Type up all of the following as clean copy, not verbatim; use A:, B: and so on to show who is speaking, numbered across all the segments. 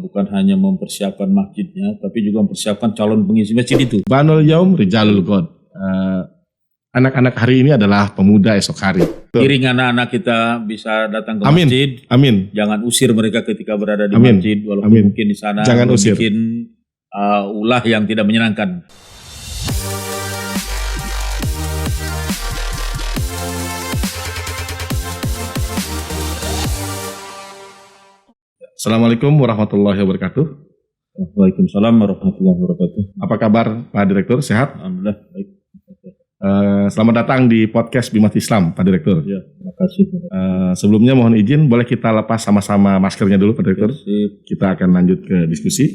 A: bukan hanya mempersiapkan masjidnya, tapi juga mempersiapkan calon pengisi masjid itu.
B: Banul Yaum Rijalul God. Anak-anak hari ini adalah pemuda esok hari.
A: Iring anak-anak kita bisa datang ke
B: Amin.
A: masjid.
B: Amin.
A: Jangan usir mereka ketika berada di
B: Amin.
A: masjid, walaupun
B: Amin.
A: mungkin di sana
B: Jangan usir.
A: bikin ulah yang tidak menyenangkan.
B: Assalamualaikum warahmatullahi wabarakatuh.
A: Waalaikumsalam warahmatullahi wabarakatuh.
B: Apa kabar Pak Direktur? Sehat?
A: Alhamdulillah baik.
B: Selamat datang di podcast Bimas Islam Pak Direktur.
A: Ya, terima kasih.
B: Sebelumnya mohon izin, boleh kita lepas sama-sama maskernya dulu Pak Direktur? Kita akan lanjut ke diskusi.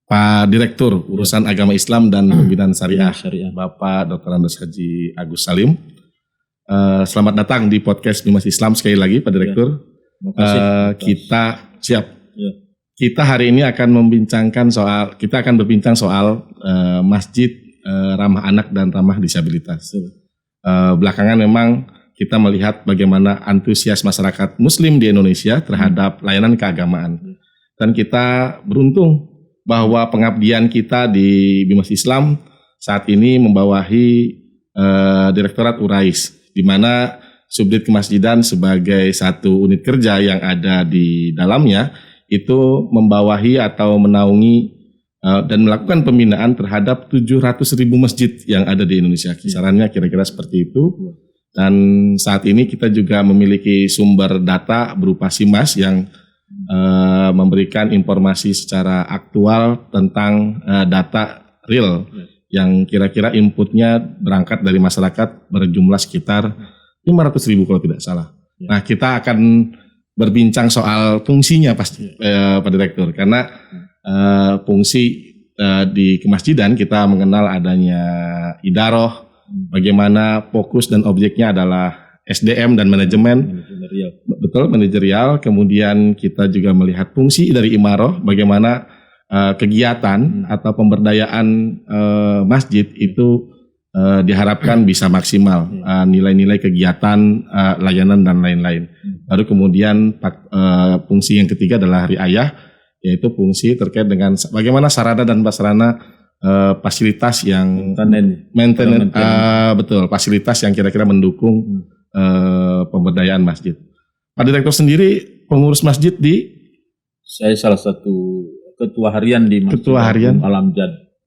B: Pak Direktur Urusan Agama Islam dan Pembinaan Syariah, Bapak Dr. Andes Haji Agus Salim. Selamat datang di podcast Bimas Islam sekali lagi Pak Direktur. Kita siap.
A: Ya.
B: Kita hari ini akan berbincang soal masjid ramah anak dan ramah disabilitas. Belakangan memang kita melihat bagaimana antusias masyarakat Muslim di Indonesia terhadap layanan keagamaan. Dan kita beruntung bahwa pengabdian kita di Bimas Islam saat ini membawahi Direktorat Urais, di mana Subdit Kemasjidan sebagai satu unit kerja yang ada di dalamnya itu membawahi atau menaungi dan melakukan pembinaan terhadap 700.000 masjid yang ada di Indonesia. Kisarannya kira-kira seperti itu. Dan saat ini kita juga memiliki sumber data berupa SIMAS yang memberikan informasi secara aktual tentang data real yang kira-kira inputnya berangkat dari masyarakat berjumlah sekitar 500.000 kalau tidak salah. Nah, kita akan berbincang soal fungsinya pasti Pak Direktur, karena fungsi di kemasjidan kita mengenal adanya idaroh, bagaimana fokus dan objeknya adalah SDM dan manajemen, betul, manajerial. Kemudian kita juga melihat fungsi dari imaroh, bagaimana kegiatan atau pemberdayaan masjid itu diharapkan bisa maksimal, nilai-nilai kegiatan, layanan dan lain-lain. Baru kemudian fungsi yang ketiga adalah riayah, yaitu fungsi terkait dengan bagaimana sarana dan prasarana fasilitas yang maintenance, betul, fasilitas yang kira-kira mendukung pemberdayaan masjid. Pak Direktur sendiri pengurus masjid di?
A: Saya salah satu ketua harian di Masjid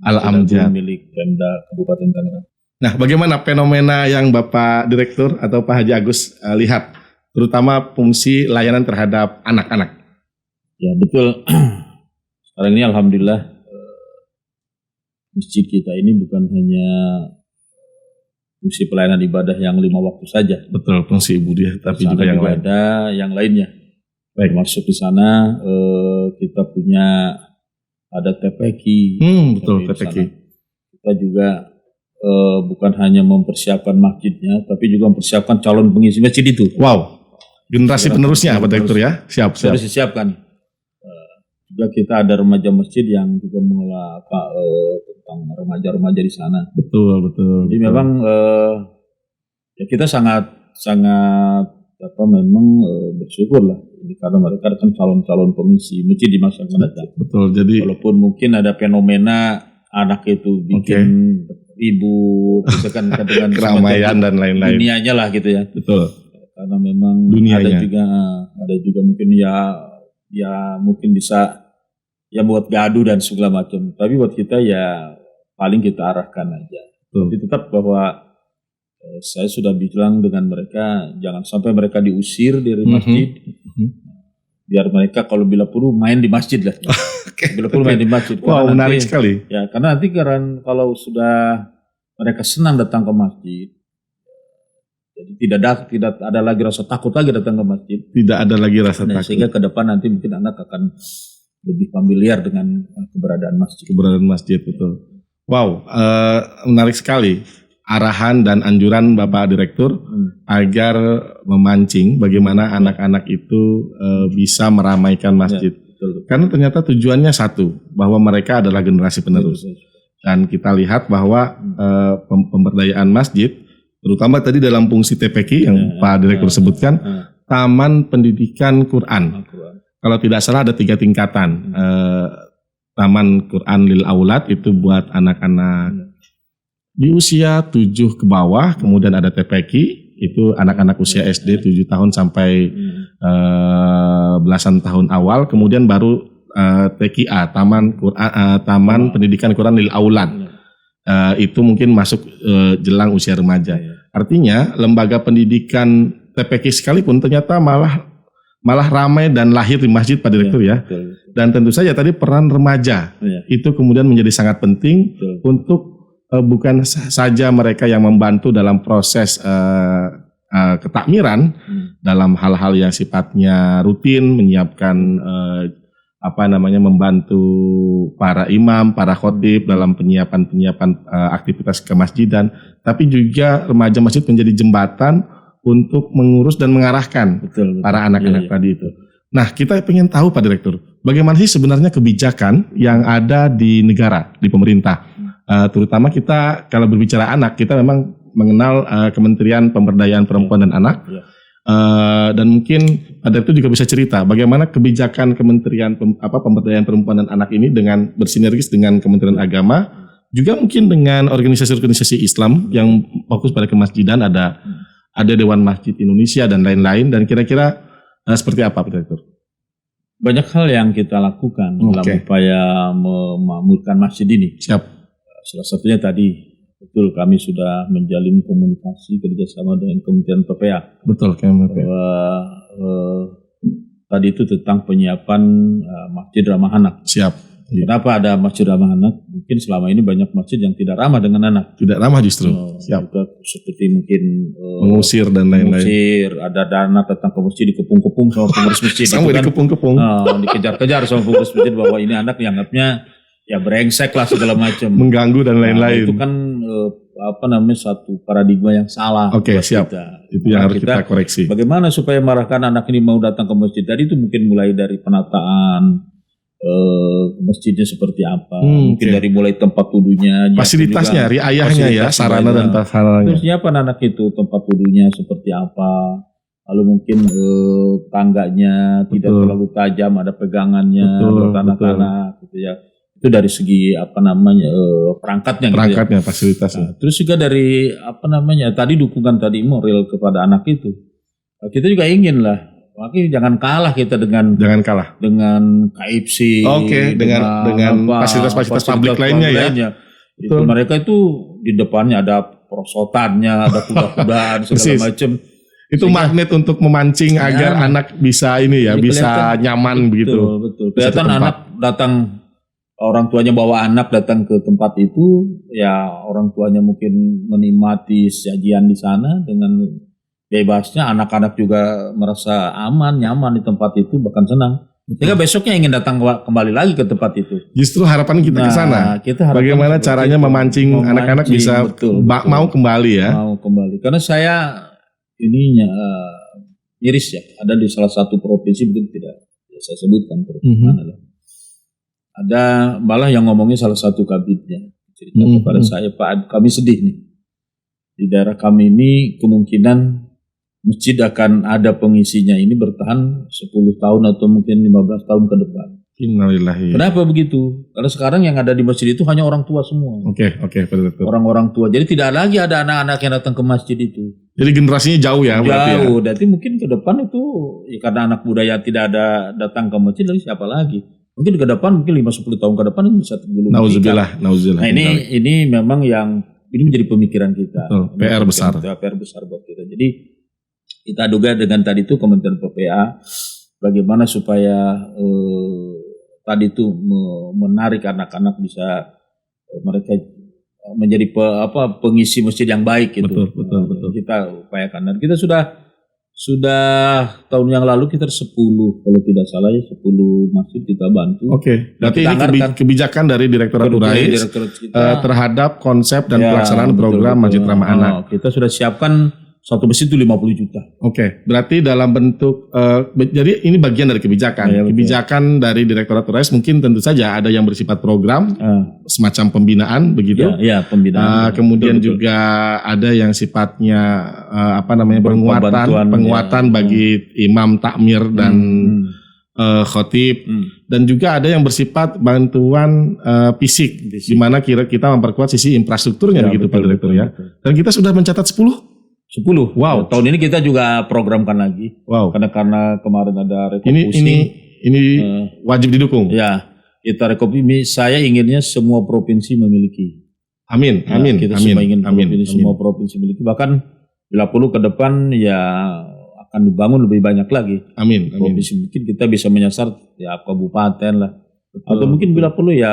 A: Al-Amjad milik Pemda Kabupaten Tangerang.
B: Nah, bagaimana fenomena yang Bapak Direktur atau Pak Haji Agus lihat, terutama fungsi layanan terhadap anak-anak?
A: Ya, betul. Sekarang ini alhamdulillah masjid kita ini bukan hanya fungsi pelayanan ibadah yang 5 waktu saja.
B: Betul, fungsi ibadah, tapi juga yang lain.
A: Ada yang lainnya. Baik, masuk di sana kita punya ada TPQ.
B: Betul, TPQ.
A: Kita juga bukan hanya mempersiapkan masjidnya, tapi juga mempersiapkan calon pengisi masjid itu.
B: Wow, generasi penerusnya Pak Direktur ya? Siap.
A: Harus disiapkan. Juga kita ada remaja masjid yang juga mengelola tentang remaja-remaja di sana.
B: Betul.
A: Jadi memang ya kita sangat memang bersyukur lah. Ini karena mereka kan calon-calon pengisi masjid di masa akan datang.
B: Betul. Jadi
A: walaupun mungkin ada fenomena anak itu bikin ribut, misalkan dengan
B: keramaian dan lain-lain.
A: Dunianya lah gitu ya.
B: Betul.
A: Karena memang
B: dunianya.
A: ada juga mungkin ya mungkin bisa ya buat gaduh dan segala macam. Tapi buat kita ya paling kita arahkan aja. Tapi tetap bahwa saya sudah bilang dengan mereka jangan sampai mereka diusir dari masjid. Biar mereka kalau bila perlu main di masjid lah. Bila perlu main di masjid.
B: Wow, menarik sekali.
A: Ya, karena nanti kalau sudah mereka senang datang ke masjid, jadi tidak ada lagi rasa takut lagi datang ke masjid.
B: Tidak ada lagi rasa takut.
A: Sehingga ke depan nanti mungkin anak akan lebih familiar dengan keberadaan masjid.
B: Keberadaan masjid, betul. Wow, menarik sekali arahan dan anjuran Bapak Direktur agar memancing bagaimana anak-anak itu bisa meramaikan masjid. Ya, betul. Karena ternyata tujuannya satu, bahwa mereka adalah generasi penerus. Dan kita lihat bahwa pemberdayaan masjid Terutama tadi dalam fungsi TPQ yang Pak Direktur sebutkan, Taman Pendidikan Quran. Kalau tidak salah ada 3 tingkatan. Taman Quran lil Aulad itu buat anak-anak di usia 7 ke bawah, kemudian ada TPQ, itu anak-anak usia SD 7 tahun sampai belasan tahun awal, kemudian baru TQA, Taman Pendidikan Quran lil Aulad. Itu mungkin masuk jelang usia remaja. Artinya lembaga pendidikan TPQ sekalipun ternyata malah ramai dan lahir di masjid, Pak Direktur ya. Betul. Dan tentu saja tadi peran remaja itu kemudian menjadi sangat penting untuk bukan saja mereka yang membantu dalam proses ketakmiran dalam hal-hal yang sifatnya rutin, menyiapkan membantu para imam, para khotib dalam penyiapan aktivitas kemasjidan, tapi juga remaja masjid menjadi jembatan untuk mengurus dan mengarahkan para anak-anak tadi itu. Nah, kita ingin tahu Pak Direktur, bagaimana sih sebenarnya kebijakan yang ada di negara, di pemerintah, terutama kita kalau berbicara anak, kita memang mengenal Kementerian Pemberdayaan Perempuan dan Anak. Dan mungkin Pak Direktur juga bisa cerita bagaimana kebijakan Kementerian Pemberdayaan Perempuan dan Anak ini dengan bersinergis dengan Kementerian Agama, juga mungkin dengan organisasi-organisasi Islam yang fokus pada kemasjidan, ada Dewan Masjid Indonesia dan lain-lain, dan kira-kira seperti apa Pak Direktur?
A: Banyak hal yang kita lakukan dalam upaya memakmurkan masjid ini.
B: Siap.
A: Salah satunya tadi, betul, kami sudah menjalin komunikasi kerjasama dengan Kementerian PPA.
B: Betul, KMPA.
A: Tadi itu tentang penyiapan masjid ramah anak.
B: Siap.
A: Kenapa ada masjid ramah anak? Mungkin selama ini banyak masjid yang tidak ramah dengan anak.
B: Tidak ramah justru.
A: Siap. Seperti mungkin
B: mengusir dan lain-lain.
A: Mengusir, ada dana datang ke masjid dikepung-kepung sama pengurus masjid.
B: Sampai dikepung-kepung.
A: Dikejar-kejar sama pengurus masjid bahwa ini anak dianggapnya ya brengsek lah segala macam,
B: mengganggu dan lain-lain.
A: Itu kan satu paradigma yang salah.
B: Siap.
A: Kita.
B: Itu yang harus kita koreksi.
A: Bagaimana supaya marahkan anak ini mau datang ke masjid? Tadi itu mungkin mulai dari penataan masjidnya seperti apa, mungkin dari mulai tempat wudhunya,
B: fasilitasnya, riayahnya sarana dan prasarananya.
A: Terus nyiapkan anak itu tempat wudhunya seperti apa, lalu mungkin tangganya tidak terlalu tajam, ada pegangannya buat anak-anak gitu ya. Itu dari segi perangkatnya
B: gitu ya. Fasilitasnya.
A: Nah, terus juga dari tadi dukungan tadi moral kepada anak itu. Kita juga ingin lah, makanya jangan kalah kita dengan KFC.
B: Dengan fasilitas publik lainnya ya.
A: Itu mereka itu di depannya ada perosotannya, ada kuda-kudaan segala macam.
B: Itu magnet untuk memancing agar anak bisa bisa nyaman begitu.
A: Betul. Kelihatan anak datang, orang tuanya bawa anak datang ke tempat itu, ya orang tuanya mungkin menikmati sajian di sana dengan bebasnya, anak-anak juga merasa aman, nyaman di tempat itu, bahkan senang. Sehingga besoknya ingin datang kembali lagi ke tempat itu.
B: Justru harapan kita ke sana. Bagaimana caranya memancing anak-anak bisa mau kembali ya?
A: Mau kembali. Karena saya miris ya, ada di salah satu provinsi, mungkin tidak saya sebutkan provinsi mana lah. Ada malah yang ngomongnya salah satu kabitnya cerita kepada saya, Pak, kami sedih nih. Di daerah kami ini kemungkinan masjid akan ada pengisinya ini bertahan 10 tahun atau mungkin 15 tahun ke depan.
B: Innalillahi.
A: Kenapa begitu? Karena sekarang yang ada di masjid itu hanya orang tua semua.
B: Oke, betul.
A: Orang-orang tua. Jadi tidak lagi ada anak-anak yang datang ke masjid itu.
B: Jadi generasinya jauh ya?
A: Jauh. Berarti mungkin ke depan itu karena anak muda yang tidak ada datang ke masjid, lagi siapa lagi? Mungkin ke depan mungkin 5-10 tahun ke depan ini bisa tergulung.
B: Nauzubillah.
A: Nah ini memang yang ini menjadi pemikiran kita.
B: PR besar.
A: PR besar buat kita. Jadi kita duga dengan tadi itu Kementerian PPA bagaimana supaya tadi itu menarik anak-anak bisa mereka menjadi pengisi masjid yang baik gitu.
B: Betul.
A: Kita upayakan, dan kita sudah tahun yang lalu kita 10 kalau tidak salah ya 10 masjid kita bantu.
B: Berarti ini kebijakan dari Direktorat URAIS terhadap konsep dan pelaksanaan program Masjid Ramah Anak.
A: Kita sudah siapkan satu bus itu 50 juta.
B: Oke, berarti dalam bentuk jadi ini bagian dari kebijakan.
A: Ya,
B: kebijakan dari Direktorat URS mungkin tentu saja ada yang bersifat program, semacam pembinaan begitu.
A: Ya, pembinaan.
B: Kemudian betul. Juga ada yang sifatnya penguatan bagi imam, takmir dan khotib, dan juga ada yang bersifat bantuan fisik, di mana kita memperkuat sisi infrastrukturnya begitu Pak Direktur ya. Dan kita sudah mencatat 10. Wow.
A: Tahun ini kita juga programkan lagi.
B: Wow.
A: Karena kemarin ada rekomposisi.
B: Ini wajib didukung.
A: Ya, kita rekomposisi. Saya inginnya semua provinsi memiliki.
B: Amin.
A: Kita semua ingin semua provinsi memiliki. Bahkan bila perlu ke depan ya akan dibangun lebih banyak lagi.
B: Amin.
A: Provinsi mungkin kita bisa menyasar ya kabupaten lah. Betul. Atau mungkin bila perlu ya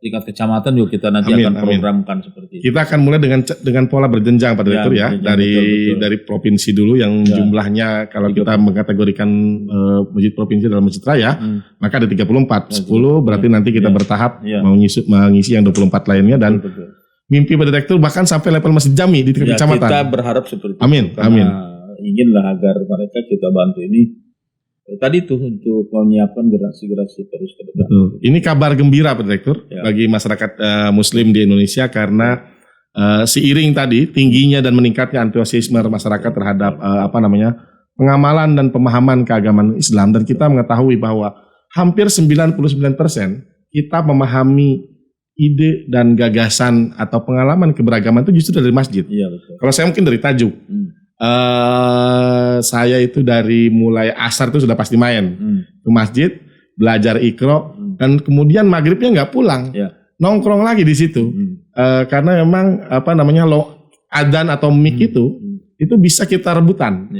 A: tingkat kecamatan juga kita nanti akan programkan seperti itu.
B: Kita akan mulai dengan pola berjenjang Pak Direktur ya. Dari provinsi dulu yang jumlahnya kalau kita mengkategorikan masjid provinsi dalam masjid raya, maka ada 34. 10 berarti nanti kita bertahap mengisi yang 24 lainnya dan mimpi Pak Direktur bahkan sampai level masjid jami di tingkat kecamatan.
A: Kita berharap seperti itu.
B: Amin.
A: Inginlah agar mereka kita bantu ini. Tadi itu untuk menyiapkan generasi terus ke depan.
B: Betul. Ini kabar gembira Pak Direktur bagi masyarakat Muslim di Indonesia karena seiring tadi tingginya dan meningkatnya antusiasme masyarakat terhadap pengamalan dan pemahaman keagamaan Islam, dan kita mengetahui bahwa hampir 99% kita memahami ide dan gagasan atau pengalaman keberagaman itu justru dari masjid.
A: Iya, betul.
B: Kalau saya mungkin dari tajuk. Saya itu dari mulai asar itu sudah pasti main ke masjid, belajar Iqra, dan kemudian maghribnya nggak pulang, nongkrong lagi di situ, karena memang adzan atau mic itu bisa kita rebutan.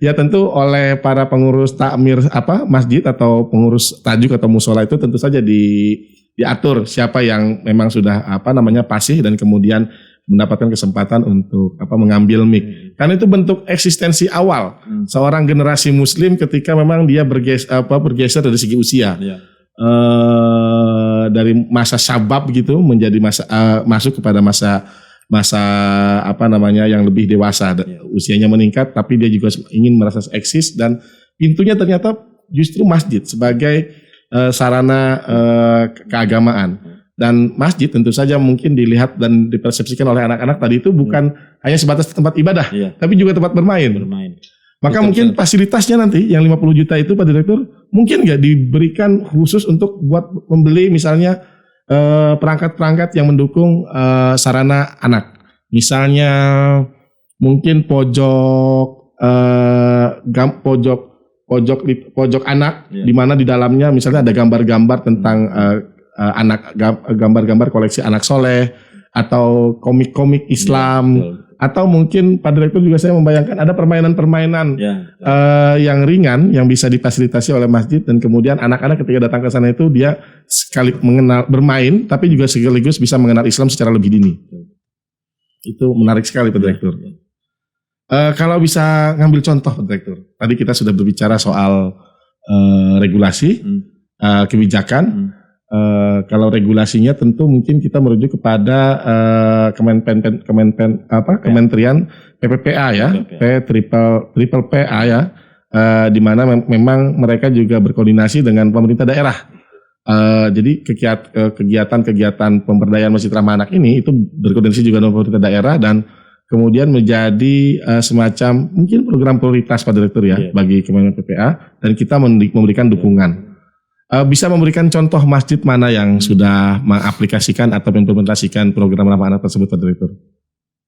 B: Ya tentu oleh para pengurus takmir masjid atau pengurus tajuk atau musola itu tentu saja diatur siapa yang memang sudah fasih dan kemudian mendapatkan kesempatan untuk mengambil mic. Karena itu bentuk eksistensi awal seorang generasi muslim ketika memang dia bergeser dari segi usia. Dari masa syabab gitu menjadi masuk kepada masa yang lebih dewasa. Usianya meningkat tapi dia juga ingin merasa eksis, dan pintunya ternyata justru masjid sebagai sarana keagamaan. Dan masjid tentu saja mungkin dilihat dan dipersepsikan oleh anak-anak tadi itu bukan hanya sebatas tempat ibadah, tapi juga tempat bermain. Maka mungkin fasilitasnya nanti yang 50 juta itu Pak Direktur mungkin nggak diberikan khusus untuk buat membeli misalnya perangkat-perangkat yang mendukung sarana anak. Misalnya mungkin pojok anak di mana di dalamnya misalnya ada gambar-gambar tentang gambar-gambar koleksi anak soleh atau komik-komik Islam, atau mungkin Pak Direktur juga saya membayangkan ada permainan-permainan yang ringan yang bisa difasilitasi oleh masjid, dan kemudian anak-anak ketika datang ke sana itu dia sekali mengenal bermain tapi juga sekaligus bisa mengenal Islam secara lebih dini. Itu menarik sekali Pak Direktur. Kalau bisa ngambil contoh Pak Direktur, tadi kita sudah berbicara soal regulasi, kebijakan. Kalau regulasinya tentu mungkin kita merujuk kepada Kementerian PPPA ya, PPPA ya, di mana memang mereka juga berkoordinasi dengan pemerintah daerah. Jadi kegiatan-kegiatan pemberdayaan Masjid Ramah Anak ini itu berkoordinasi juga dengan pemerintah daerah, dan kemudian menjadi semacam mungkin program prioritas Pak Direktur ya bagi Kementerian PPPA, dan kita memberikan dukungan. Bisa memberikan contoh masjid mana yang sudah mengaplikasikan atau implementasikan program ramah anak tersebut Pak Direktur?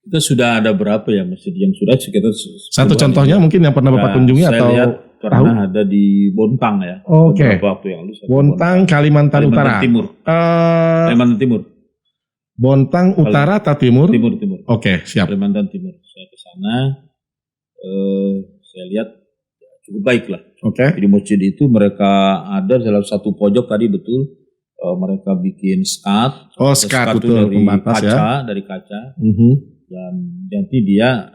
A: Kita sudah ada berapa ya masjid yang sudah sekitar
B: satu contohnya mungkin yang pernah Bapak kunjungi atau
A: pernah ada di Bontang ya.
B: Oke.
A: Beberapa waktu yang lalu.
B: Bontang, Kalimantan Utara.
A: Kalimantan Timur.
B: Bontang Utara atau Timur?
A: Timur.
B: Oke, siap.
A: Kalimantan Timur. Saya ke sana, saya lihat cukup baik lah. Di masjid itu mereka ada dalam satu pojok tadi betul, mereka bikin skat.
B: Skat itu
A: dari
B: pembatas
A: kaca, dari kaca. Dan nanti dia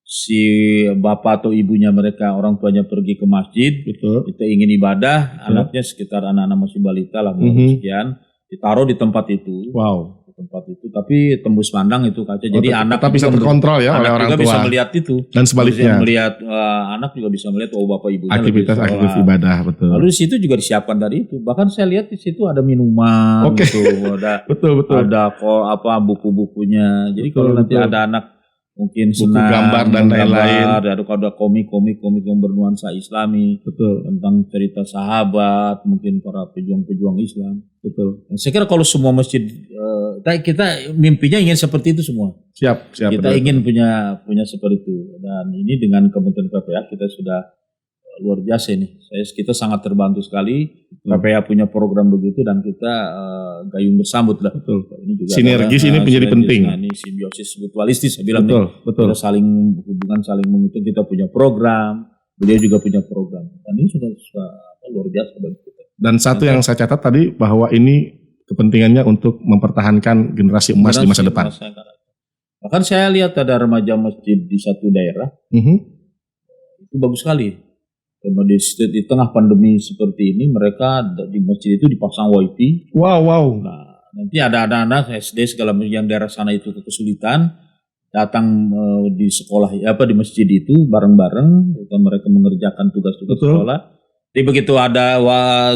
A: si bapak atau ibunya mereka, orang tuanya pergi ke masjid, kita ingin ibadah, anaknya sekitar anak-anak masih balita lah, sekian, ditaruh di tempat itu.
B: Wow.
A: tempat itu, tapi tembus pandang itu kaca. Jadi anak
B: tetap bisa terkontrol ya oleh orang tua.
A: Bisa melihat itu.
B: Dan sebaliknya.
A: Melihat anak juga bisa melihat bapak ibunya.
B: Aktivitas ibadah, betul.
A: Lalu di situ juga disiapkan dari itu. Bahkan saya lihat di situ ada minuman, gitu, ada
B: betul.
A: Ada buku-bukunya. Jadi kalau nanti ada anak mungkin senang
B: gambar dan lain-lain,
A: ada komik yang bernuansa Islami,
B: betul,
A: tentang cerita sahabat, mungkin para pejuang Islam,
B: betul.
A: Saya kira kalau semua masjid kita mimpinya ingin seperti itu semua.
B: Siap.
A: Kita ingin punya seperti itu, dan ini dengan Kementerian PPA kita sudah luar biasa ini. Kita sangat terbantu sekali. PPA punya program begitu dan kita gayung bersambut lah.
B: Betul.
A: Ini juga
B: sinergis ini menjadi penting.
A: Ini simbiosis mutualistis saya bilang.
B: Betul.
A: Kita saling hubungan, saling mengutuk. Kita punya program, beliau juga punya program. Dan ini sudah luar biasa bagi kita.
B: Dan satu yang saya catat tadi bahwa ini kepentingannya untuk mempertahankan generasi emas di masa depan.
A: Bahkan saya lihat ada remaja masjid di satu daerah. Itu bagus sekali. Di tengah pandemi seperti ini, mereka di masjid itu dipasang wifi.
B: Wow.
A: Nah, nanti ada anak-anak SD segala yang daerah sana itu kesulitan datang di sekolah di masjid itu bareng-bareng, mereka mengerjakan tugas-tugas sekolah. Tapi begitu ada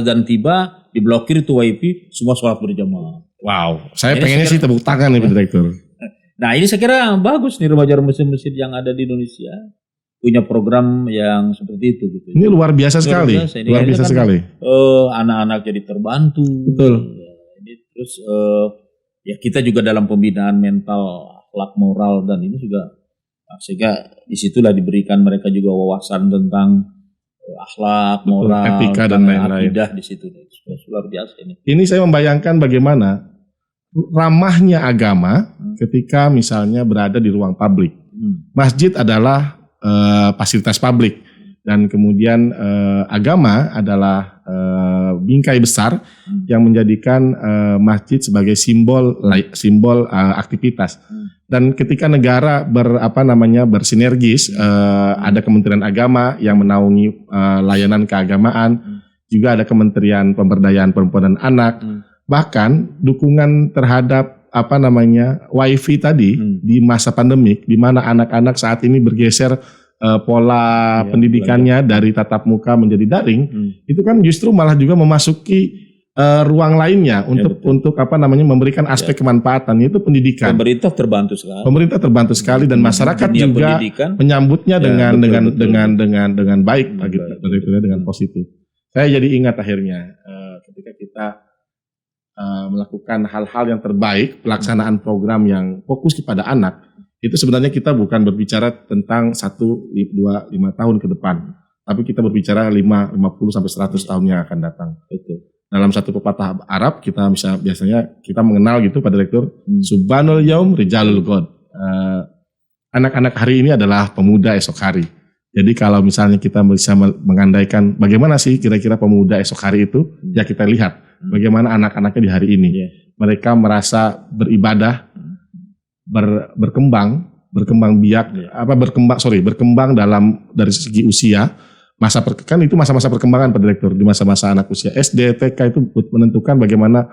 A: dan tiba diblokir itu wifi, semua sholat berjamaah.
B: Wow, saya pengennya sih tepuk tangan nih Pak Direktur.
A: Nah ini saya kira bagus nih remaja-remaja masjid yang ada di Indonesia. Punya program yang seperti itu gitu.
B: Ini luar biasa sekali. Luar biasa sekali.
A: Anak-anak jadi terbantu.
B: Betul.
A: Terus kita juga dalam pembinaan mental, akhlak, moral, dan ini juga sehingga disitulah diberikan mereka juga wawasan tentang akhlak, moral,
B: etika dan lain-lain.
A: Akidah di situ. Luar biasa ini.
B: Ini saya membayangkan bagaimana ramahnya agama ketika misalnya berada di ruang publik. Masjid adalah fasilitas publik dan kemudian agama adalah bingkai besar yang menjadikan masjid sebagai simbol aktivitas. Dan ketika negara bersinergis, ada Kementerian Agama yang menaungi layanan keagamaan, juga ada Kementerian Pemberdayaan Perempuan dan Anak, bahkan dukungan terhadap wifi tadi di masa pandemik, di mana anak-anak saat ini bergeser pola pendidikannya dari tatap muka menjadi daring, itu kan justru malah juga memasuki ruang lainnya untuk memberikan aspek kemanfaatan, yaitu pendidikan.
A: Pemerintah terbantu sekali
B: dan masyarakat juga menyambutnya dengan baik, dengan positif. Saya jadi ingat akhirnya ketika kita melakukan hal-hal yang terbaik, pelaksanaan program yang fokus kepada anak, itu sebenarnya kita bukan berbicara tentang 1-5 tahun ke depan, tapi kita berbicara 50 sampai 100 tahun yang akan datang. Itu. Dalam satu pepatah Arab kita biasanya kita mengenal gitu Pak Direktur, Subhanul Yaum Rijalul Ghad. Anak-anak hari ini adalah pemuda esok hari. Jadi kalau misalnya kita bisa mengandaikan bagaimana sih kira-kira pemuda esok hari itu, ya kita lihat bagaimana anak-anaknya di hari ini. Mereka merasa beribadah, berkembang dalam dari segi usia. Itu masa-masa perkembangan Pak Direktur, di masa-masa anak usia SD, TK itu menentukan bagaimana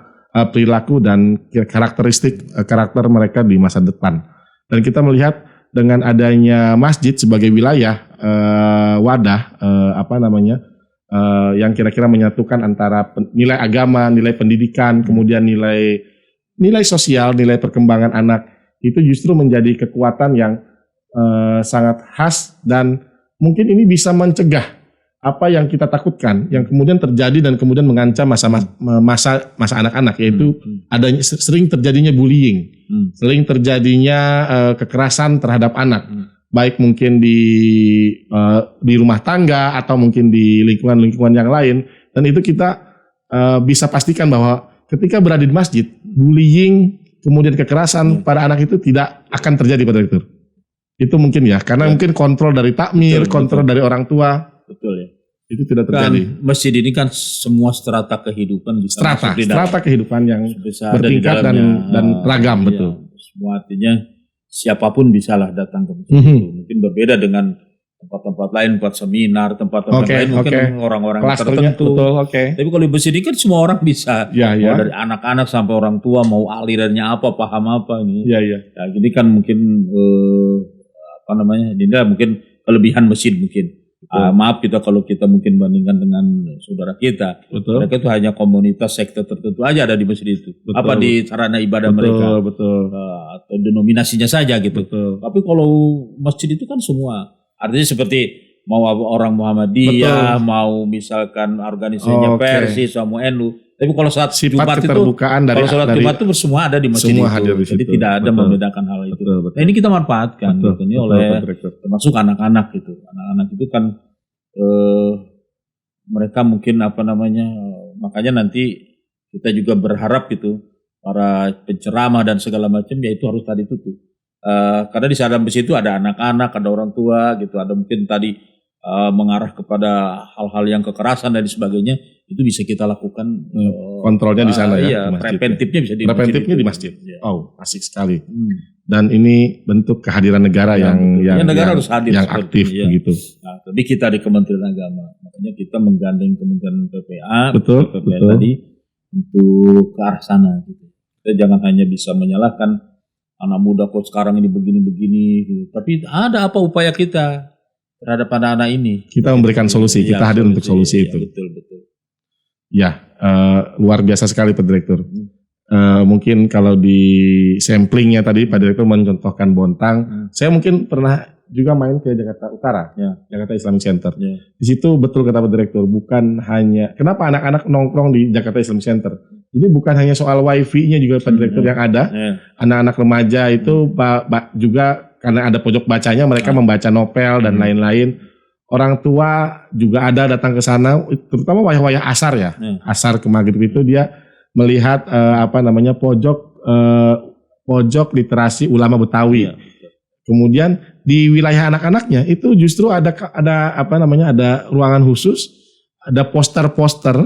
B: perilaku dan karakter mereka di masa depan. Dan kita melihat dengan adanya masjid sebagai wilayah wadah yang kira-kira menyatukan antara nilai agama, nilai pendidikan, kemudian nilai sosial, nilai perkembangan anak, itu justru menjadi kekuatan yang sangat khas dan mungkin ini bisa mencegah apa yang kita takutkan, yang kemudian terjadi dan kemudian mengancam masa anak-anak, yaitu adanya sering terjadinya bullying, sering terjadinya kekerasan terhadap anak, baik mungkin di rumah tangga atau mungkin di lingkungan yang lain. Dan itu kita bisa pastikan bahwa ketika berada di masjid, bullying kemudian kekerasan pada anak itu tidak akan terjadi Pak Direktur. Itu mungkin karena mungkin kontrol dari takmir, kontrol dari orang tua. Betul ya. Itu tidak terjadi.
A: Kan masjid ini kan semua strata kehidupan bisa
B: strata kehidupan yang bertingkat dan ragam, betul.
A: Semua artinya siapapun bisalah datang ke masjid itu. Mungkin berbeda dengan tempat-tempat lain buat seminar, tempat-tempat
B: Oke,
A: lain mungkin
B: oke.
A: orang-orang
B: Kelasnya
A: tertentu.
B: betul, oke.
A: Tapi kalau di masjid ini kan semua orang bisa.
B: Ya,
A: Mau
B: ya.
A: dari anak-anak sampai orang tua, mau alirannya apa, paham apa ini.
B: Ya, ya.
A: Ya, jadi kan mungkin ini mungkin kelebihan masjid mungkin. Maaf kita kalau kita mungkin bandingkan dengan saudara kita.
B: Betul.
A: Mereka itu hanya komunitas sekte tertentu aja ada di masjid itu.
B: Betul.
A: Apa di sarana ibadah
B: Betul,
A: mereka.
B: betul.
A: Atau denominasinya saja gitu.
B: Betul.
A: Tapi kalau masjid itu kan semua. Artinya seperti mau orang Muhammadiyah,
B: Betul.
A: mau misalkan organisasinya
B: Oke.
A: Persis, mau NU. Tapi kalau saat
B: Sifat
A: Jumat itu,
B: keterbukaan dari
A: kalau sholat Jumat itu semua ada di masjid
B: semua
A: itu.
B: hadir di
A: Jadi
B: situ.
A: tidak ada
B: Betul.
A: membedakan hal itu.
B: Betul, betul.
A: Nah ini kita manfaatkan
B: Betul,
A: gitu. Ini
B: betul,
A: oleh
B: Pak Direktur.
A: termasuk anak-anak gitu. Anak-anak itu kan mereka mungkin makanya nanti kita juga berharap gitu para penceramah dan segala macam ya itu harus tadi itu tuh. Karena di dalam bus itu ada anak-anak, ada orang tua gitu, ada mungkin tadi mengarah kepada hal-hal yang kekerasan dan sebagainya itu bisa kita lakukan
B: kontrolnya di sana ya.
A: Iya,
B: di masjid,
A: preventifnya bisa di
B: preventifnya
A: masjid.
B: di masjid.
A: Ya.
B: Oh, asik sekali. Dan ini bentuk kehadiran negara yang
A: negara harus hadir
B: yang
A: seperti
B: aktif
A: ini, ya.
B: begitu.
A: Nah, tapi kita di Kementerian Agama, makanya kita menggandeng Kementerian PPA,
B: Betul,
A: PPA
B: betul.
A: tadi untuk ke arah sana gitu. Kita jangan hanya bisa menyalahkan anak muda kok sekarang ini begini-begini gitu. Tapi ada apa upaya kita terhadap anak-anak ini?
B: Kita memberikan solusi, kita hadir untuk solusi itu.
A: Betul.
B: Ya, luar biasa sekali Pak Direktur. Mungkin kalau di samplingnya tadi Pak Direktur mencontohkan Bontang, saya mungkin pernah juga main ke Jakarta Utara, Jakarta Islamic Center. Di situ betul kata Pak Direktur, bukan hanya kenapa anak-anak nongkrong di Jakarta Islamic Center. Jadi bukan hanya soal wifi-nya juga Pak Direktur yang ada, anak-anak remaja itu juga karena ada pojok bacanya mereka membaca novel dan lain-lain. Orang tua juga ada datang ke sana, terutama wayah-wayah asar ya, asar ke maghrib itu dia melihat pojok literasi ulama Betawi. Kemudian di wilayah anak-anaknya itu justru ada ruangan khusus, ada poster-poster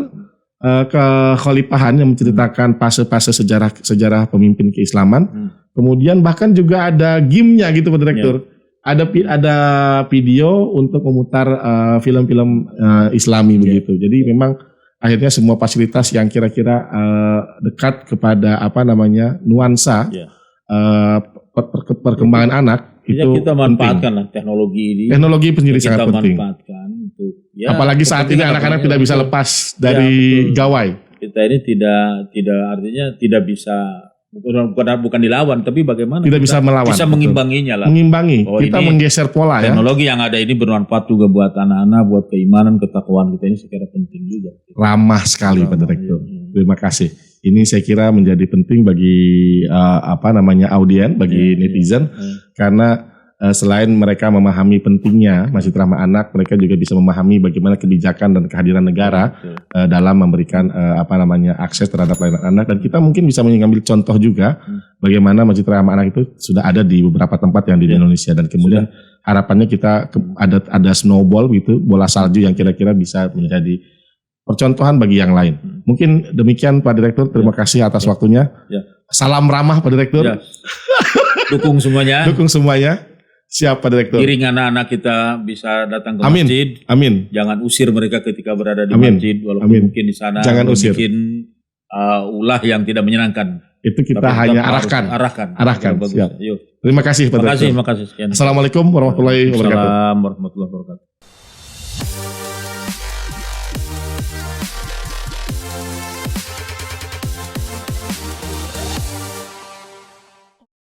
B: kekhalifahan yang menceritakan fase-fase sejarah pemimpin keislaman. Kemudian bahkan juga ada game-nya gitu Pak Direktur. Ada video untuk memutar film-film Islami begitu. Jadi memang akhirnya semua fasilitas yang kira-kira dekat kepada nuansa perkembangan anak itu
A: kita manfaatkan lah teknologi ini.
B: Teknologi menjadi sangat
A: kita
B: penting.
A: Manfaatkan untuk
B: apalagi saat ini anak-anak tidak bisa lepas dari gawai.
A: Kita ini tidak artinya tidak bisa bukan dilawan, tapi bagaimana
B: tidak bisa melawan,
A: bisa mengimbanginya lah.
B: Mengimbangi. Kita menggeser pola ya.
A: Teknologi yang ada ini bermanfaat juga buat anak-anak, buat keimanan, ketakwaan kita ini sekira penting juga.
B: Ramah sekali Pak Direktur. Terima kasih. Ini saya kira menjadi penting bagi audien, bagi netizen, karena selain mereka memahami pentingnya Masjid Rahmah Anak, mereka juga bisa memahami bagaimana kebijakan dan kehadiran negara dalam memberikan akses terhadap layanan anak. Dan kita mungkin bisa mengambil contoh juga bagaimana Masjid Rahmah Anak itu sudah ada di beberapa tempat yang di Indonesia, dan kemudian harapannya kita ada snowball gitu, bola salju yang kira-kira bisa menjadi percontohan bagi yang lain. Mungkin demikian Pak Direktur, terima kasih atas waktunya. Salam ramah Pak Direktur.
A: Dukung semuanya.
B: Dukung semuanya. Siap Pak Direktur.
A: Giring anak-anak kita bisa datang ke
B: Amin.
A: masjid.
B: Amin.
A: Jangan usir mereka ketika berada di
B: Amin.
A: masjid, walaupun
B: Amin.
A: mungkin di sana
B: Jangan usir.
A: bikin ulah yang tidak menyenangkan.
B: Itu kita
A: Tapi
B: hanya
A: tetap harus
B: arahkan.
A: Bagus.
B: Siap.
A: Yuk.
B: Terima kasih Pak
A: Terima
B: Direktur.
A: kasih. Sekian.
B: Assalamualaikum warahmatullahi wabarakatuh.
A: Assalamualaikum warahmatullahi wabarakatuh.